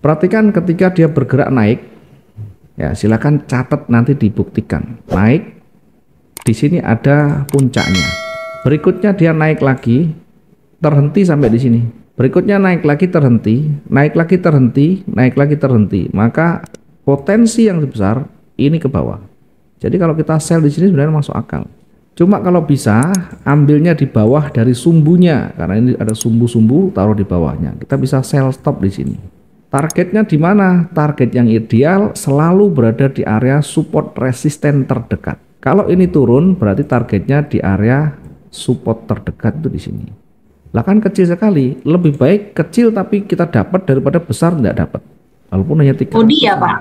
Perhatikan ketika dia bergerak naik, ya silakan catat nanti dibuktikan. Naik, di sini ada puncaknya. Berikutnya dia naik lagi, terhenti sampai di sini. Berikutnya naik lagi terhenti, naik lagi terhenti, naik lagi terhenti. Maka potensi yang besar ini ke bawah. Jadi kalau kita sell di sini sebenarnya masuk akal. Cuma kalau bisa ambilnya di bawah dari sumbunya, karena ini ada sumbu-sumbu, taruh di bawahnya. Kita bisa sell stop di sini. Targetnya di mana? Target yang ideal selalu berada di area support resisten terdekat. Kalau ini turun berarti targetnya di area support terdekat itu di sini. Lah kan kecil sekali, lebih baik kecil tapi kita dapat daripada besar tidak dapat. Walaupun hanya 3. Body ya Pak?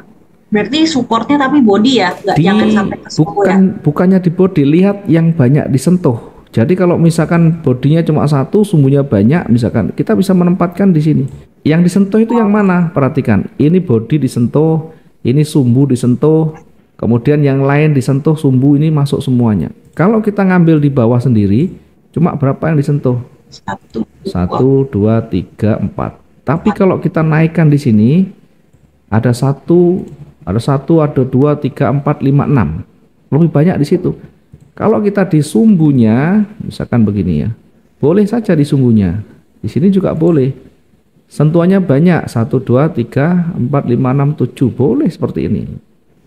Berarti supportnya tapi body ya, nggak jangan sampai ke sumbu ya. Bukannya di body, lihat yang banyak disentuh. Jadi kalau misalkan bodinya cuma satu, sumbunya banyak, misalkan kita bisa menempatkan di sini. Yang disentuh itu yang mana? Perhatikan, ini body disentuh, ini sumbu disentuh, kemudian yang lain disentuh, sumbu ini masuk semuanya. Kalau kita ngambil di bawah sendiri, cuma berapa yang disentuh? 1, 2, 3, 4. Tapi kalau kita naikkan di sini, ada 1, ada 2, 3, 4, 5, 6. Lebih banyak di situ. Kalau kita di sumbunya, misalkan begini ya, boleh saja di sumbunya. Di sini juga boleh. Sentuhannya banyak, 1, 2, 3, 4, 5, 6, 7. Boleh seperti ini.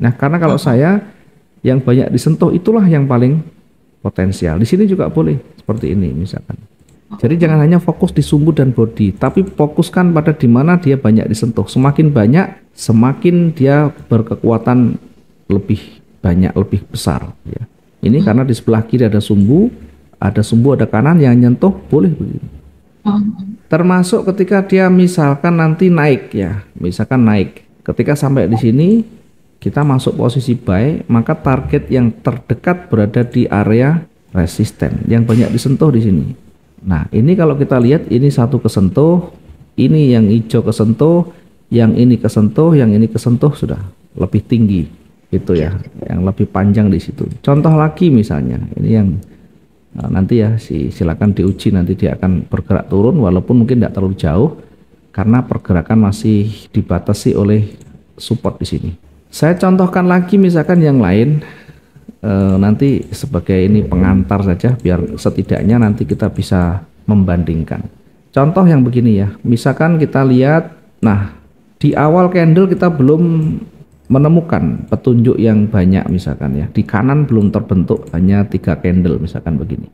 Nah, karena kalau saya yang banyak disentuh itulah yang paling potensial. Di sini juga boleh seperti ini misalkan. Jadi jangan hanya fokus di sumbu dan body, tapi fokuskan pada di mana dia banyak disentuh. Semakin banyak, semakin dia berkekuatan lebih banyak, lebih besar. Ya. Ini karena di sebelah kiri ada sumbu, ada kanan yang nyentuh, boleh begini. Termasuk ketika dia misalkan nanti naik ya, misalkan naik. Ketika sampai di sini, kita masuk posisi buy, maka target yang terdekat berada di area resisten, yang banyak disentuh di sini. Nah, ini kalau kita lihat ini satu kesentuh, ini yang hijau kesentuh, yang ini kesentuh, yang ini kesentuh sudah lebih tinggi itu ya, yang lebih panjang di situ. Contoh lagi misalnya, ini yang nanti ya silakan diuji, nanti dia akan bergerak turun walaupun mungkin tidak terlalu jauh karena pergerakan masih dibatasi oleh support di sini. Saya contohkan lagi misalkan yang lain. Nanti sebagai ini pengantar saja biar setidaknya nanti kita bisa membandingkan. Contoh yang begini ya, misalkan kita lihat, nah di awal candle kita belum menemukan petunjuk yang banyak misalkan ya, di kanan belum terbentuk hanya 3 candle misalkan begini.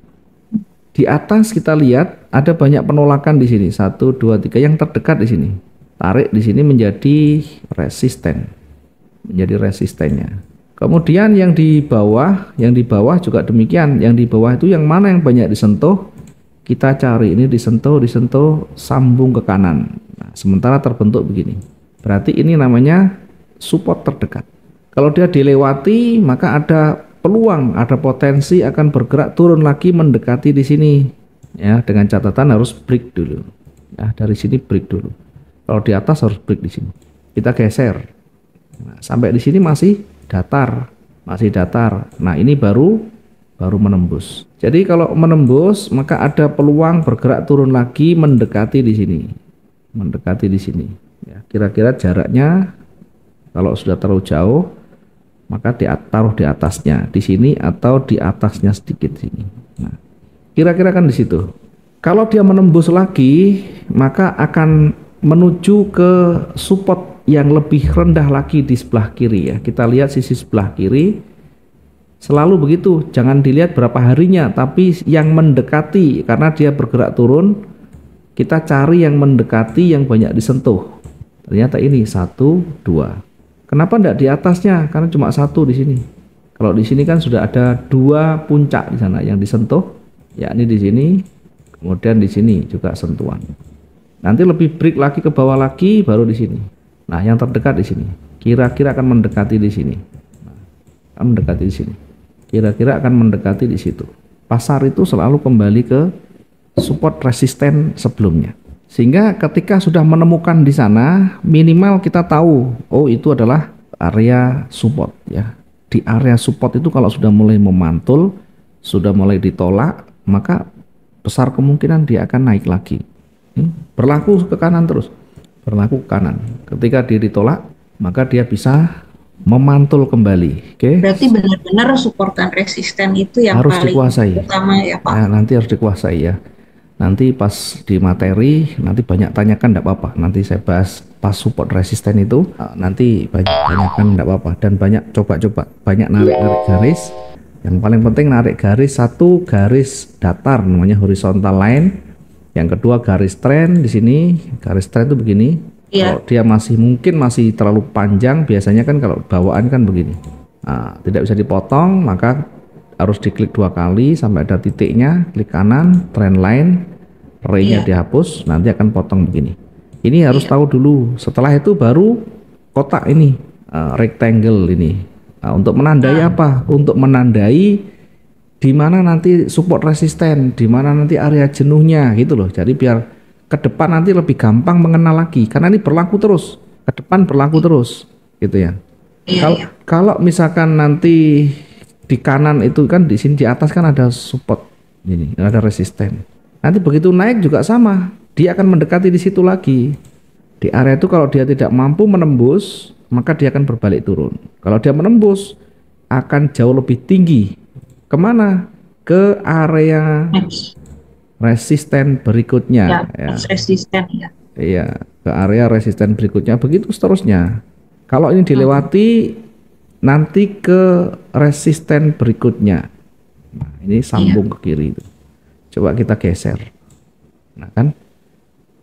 Di atas kita lihat ada banyak penolakan di sini, 1, 2, 3 yang terdekat di sini. Tarik di sini menjadi resisten, menjadi resistennya. Kemudian yang di bawah juga demikian. Yang di bawah itu yang mana yang banyak disentuh, kita cari ini disentuh, sambung ke kanan. Nah, sementara terbentuk begini. Berarti ini namanya support terdekat. Kalau dia dilewati, maka ada peluang, ada potensi akan bergerak turun lagi mendekati di sini. Ya, dengan catatan harus break dulu. Ya, dari sini break dulu. Kalau di atas harus break di sini. Kita geser. Nah, sampai di sini masih datar. Nah, ini baru menembus. Jadi kalau menembus maka ada peluang bergerak turun lagi mendekati di sini. Ya, kira-kira jaraknya kalau sudah terlalu jauh maka taruh di atasnya di sini atau di atasnya sedikit sini. Nah, kira-kira kan di situ. Kalau dia menembus lagi maka akan menuju ke support yang lebih rendah lagi di sebelah kiri ya. Kita lihat sisi sebelah kiri selalu begitu, jangan dilihat berapa harinya tapi yang mendekati, karena dia bergerak turun kita cari yang mendekati yang banyak disentuh. Ternyata ini 1, 2. Kenapa tidak di atasnya? Karena cuma 1 di sini. Kalau di sini kan sudah ada 2 puncak di sana yang disentuh, yakni di sini, kemudian di sini juga sentuhan. Nanti lebih break lagi ke bawah lagi baru di sini. Nah, yang terdekat di sini, kira-kira akan mendekati di sini. Nah, akan mendekati di sini. Kira-kira akan mendekati di situ. Pasar itu selalu kembali ke support resisten sebelumnya. Sehingga ketika sudah menemukan di sana, minimal kita tahu, oh itu adalah area support ya. Di area support itu kalau sudah mulai memantul, sudah mulai ditolak, maka besar kemungkinan dia akan naik lagi. Berlaku ke kanan terus. berlaku ke kanan. Ketika dia ditolak, maka dia bisa memantul kembali. Oke. Berarti benar-benar support dan resisten itu yang Harus paling dikuasai. utama ya Pak. Nah, nanti harus dikuasai ya. Nanti pas di materi, nanti banyak tanyakan enggak apa-apa. Nanti saya bahas pas support resisten itu, nanti banyak tanyakan enggak apa-apa. Dan banyak coba-coba, banyak narik-narik garis. Yang paling penting narik garis, satu garis datar namanya horizontal line. Yang kedua garis trend di sini, garis trend itu begini. Kalau dia mungkin masih terlalu panjang, biasanya kan kalau bawaan kan begini. Nah, tidak bisa dipotong, maka harus diklik 2 kali sampai ada titiknya, klik kanan, trend line, ray-nya dihapus, nanti akan potong begini. Ini harus tahu dulu. Setelah itu baru kotak ini, rectangle ini. Nah, untuk menandai apa? Untuk menandai di mana nanti support resisten, di mana nanti area jenuhnya gitu loh. Jadi biar ke depan nanti lebih gampang mengenal lagi, karena ini berlaku terus. Ke depan berlaku terus, gitu ya. Kalau misalkan nanti di kanan itu kan di sini di atas kan ada support ini, ada resisten. Nanti begitu naik juga sama, dia akan mendekati di situ lagi. Di area itu kalau dia tidak mampu menembus, maka dia akan berbalik turun. Kalau dia menembus, akan jauh lebih tinggi. Kemana? Ke area resisten berikutnya. Resisten ya. Iya, ke area resisten berikutnya. Begitu seterusnya. Kalau ini dilewati, nanti ke resisten berikutnya. Nah, ini sambung ke kiri itu. Coba kita geser. Nah kan,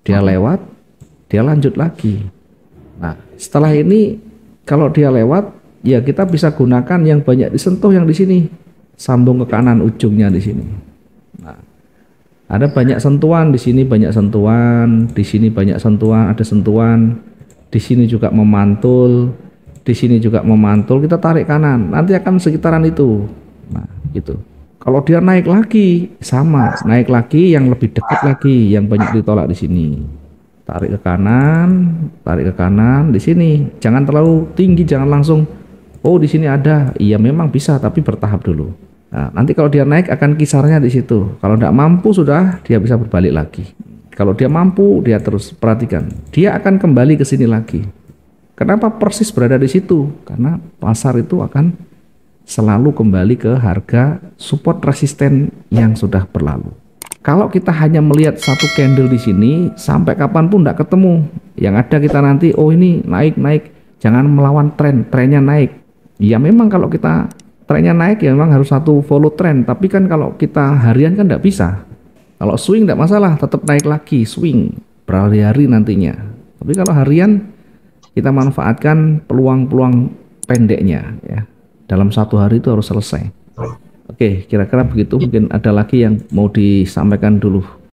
dia lewat, dia lanjut lagi. Nah, setelah ini kalau dia lewat, ya kita bisa gunakan yang banyak disentuh yang di sini. Sambung ke kanan ujungnya di sini. Nah, ada banyak sentuhan di sini, banyak sentuhan, di sini banyak sentuhan, ada sentuhan. Di sini juga memantul, di sini juga memantul. Kita tarik kanan, nanti akan sekitaran itu. Nah, gitu. Kalau dia naik lagi, sama, naik lagi yang lebih dekat lagi, yang banyak ditolak di sini. Tarik ke kanan, di sini. Jangan terlalu tinggi, jangan langsung. Oh, di sini ada. Iya, memang bisa, tapi bertahap dulu. Nah, nanti kalau dia naik akan kisarnya di situ. Kalau tidak mampu sudah, dia bisa berbalik lagi. Kalau dia mampu, dia terus perhatikan. Dia akan kembali ke sini lagi. Kenapa persis berada di situ? Karena pasar itu akan selalu kembali ke harga support resisten yang sudah berlalu. Kalau kita hanya melihat satu candle di sini, sampai kapanpun tidak ketemu. Yang ada kita nanti, oh ini naik. Jangan melawan tren, trennya naik. Ya memang kalau kita trennya naik, ya memang harus satu follow trend. Tapi kan kalau kita harian kan tidak bisa. Kalau swing tidak masalah, tetap naik lagi, swing berhari-hari nantinya. Tapi kalau harian, kita manfaatkan peluang-peluang pendeknya ya. Dalam satu hari itu harus selesai. Oke, kira-kira begitu. Mungkin ada lagi yang mau disampaikan dulu.